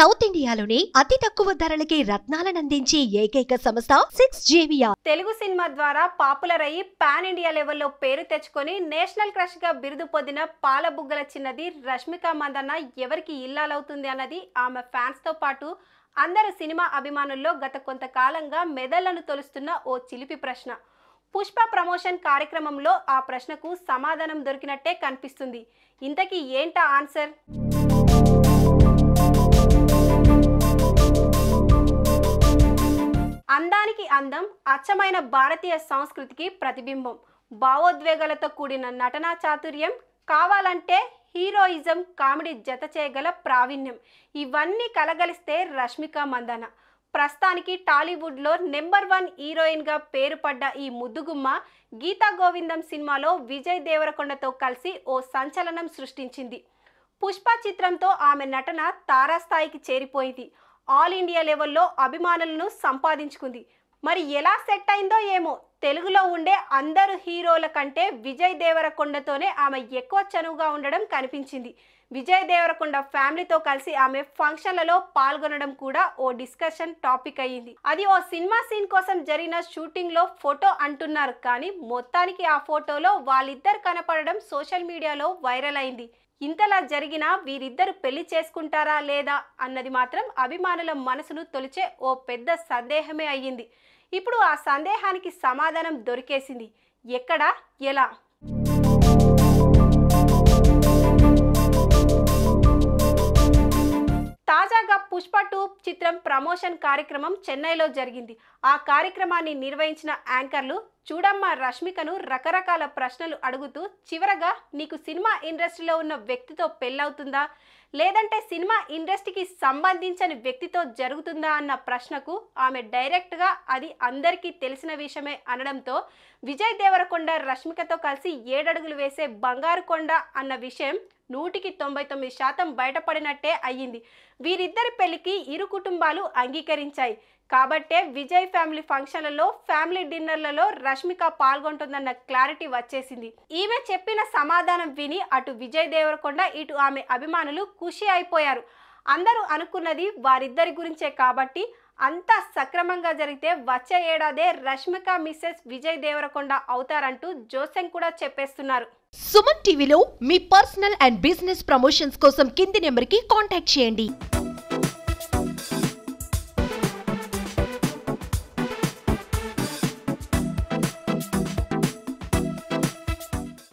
South ఇండియాలోనే అతి తక్కువ ధరలకి రత్నాలనందించే ఏకైక సంస్థ 6JVR. తెలుగు సినిమా ద్వారా పాపులర్ అయ్యి పాన్ ఇండియా లెవెల్లో పేరు తెచ్చుకొని నేషనల్ క్రష్ గా బిరుదు పొందిన పాలబుగ్గల చిన్నది రష్మిక మందన్న ఎవరికి ఇల్లాలవుతుంది అన్నది ఆమె ఫ్యాన్స్ తో పాటు అందరు సినిమా అభిమానుల్లో గత కొంతకాలంగా మెదళ్లను తొలుస్తున్న ఓ చిలిపి ప్రశ్న. పుష్ప ప్రమోషన్ కార్యక్రమంలో ఆ ప్రశ్నకు సమాధానం దొరికినట్టే కనిపిస్తుంది. ఇంతకీ ఏంటా ఆన్సర్? అందానికి అందం, అచ్చమైన భారతీయ సంస్కృతికి ప్రతిబింబం, భావోద్వేగాలతో కూడిన నటనా చాతుర్యం, కావాలంటే హీరోయిజం, కామెడీ జత చేయగల ప్రావీణ్యం, ఇవన్నీ కలగలిస్తే రష్మిక మందన్న. ప్రస్తుతానికి టాలీవుడ్లో నెంబర్ 1 హీరోయిన్గా పేరు పడ్డ ఈ ముద్దుగుమ్మ గీతా గోవిందం సినిమాలో విజయ్ దేవరకొండతో కలిసి ఓ సంచలనం సృష్టించింది. పుష్ప చిత్రంతో ఆమె నటన తారాస్థాయికి చేరిపోయింది. ఆల్ ఇండియా లెవెల్లో అభిమానులను సంపాదించుకుంది. మరి ఎలా సెట్ అయిందో ఏమో, తెలుగులో ఉండే అందరు హీరోల కంటే విజయ్ దేవరకొండతోనే ఆమె ఎక్కువ చనువుగా ఉండడం కనిపించింది. విజయ్ దేవరకొండ ఫ్యామిలీతో కలిసి ఆమె ఫంక్షన్లలో పాల్గొనడం కూడా ఓ డిస్కషన్ టాపిక్ అయ్యింది. అది ఓ సినిమా సీన్ కోసం జరిగిన షూటింగ్ లో ఫోటో అంటున్నారు, కానీ మొత్తానికి ఆ ఫోటోలో వాళ్ళిద్దరు కనపడడం సోషల్ మీడియాలో వైరల్ అయింది. ఇంతలా జరిగినా వీరిద్దరు పెళ్లి చేసుకుంటారా లేదా అన్నది మాత్రం అభిమానుల మనసును తొలిచే ఓ పెద్ద సందేహమే అయ్యింది. ఇప్పుడు ఆ సందేహానికి సమాధానం దొరికేసింది. ఎక్కడ, ఎలా? తాజాగా పుష్ప 2 చిత్రం ప్రమోషన్ కార్యక్రమం చెన్నైలో జరిగింది. ఆ కార్యక్రమాన్ని నిర్వహించిన యాంకర్లు చూడమ్మ రష్మికను రకరకాల ప్రశ్నలు అడుగుతూ చివరగా నీకు సినిమా ఇండస్ట్రీలో ఉన్న వ్యక్తితో పెళ్ళవుతుందా, లేదంటే సినిమా ఇండస్ట్రీకి సంబంధించిన వ్యక్తితో జరుగుతుందా అన్న ప్రశ్నకు ఆమె డైరెక్ట్గా అది అందరికీ తెలిసిన విషయమే అనడంతో విజయ్ దేవరకొండ రష్మికతో కలిసి 7 అడుగులు వేసే బంగారు కొండ అన్న విషయం 199% బయటపడినట్టే అయ్యింది. వీరిద్దరి పెళ్లికి ఇరు కుటుంబాలు అంగీకరించాయి కాబట్టే విజయ్ ఫ్యామిలీ ఫంక్షన్లలో, ఫ్యామిలీ డిన్నర్లలో రష్మిక పాల్గొంటుందన్న క్లారిటీ వచ్చేసింది. ఈమె చెప్పిన సమాధానం విని అటు విజయ్ దేవరకొండ, ఇటు ఆమె అభిమానులు ఖుషి అయిపోయారు. అందరూ అనుకున్నది వారిద్దరి గురించే కాబట్టి అంతా సక్రమంగా జరిగితే వచ్చే ఏడాదే రష్మిక మిస్సెస్ విజయ్ దేవరకొండ అవుతారంటూ జోసెన్ కూడా చెప్పేస్తున్నారు. సుమన్ టీవీలో మీ పర్సనల్ అండ్ బిజినెస్ ప్రమోషన్స్ కోసం కింది నెంబర్కి కాంటాక్ట్ చేయండి.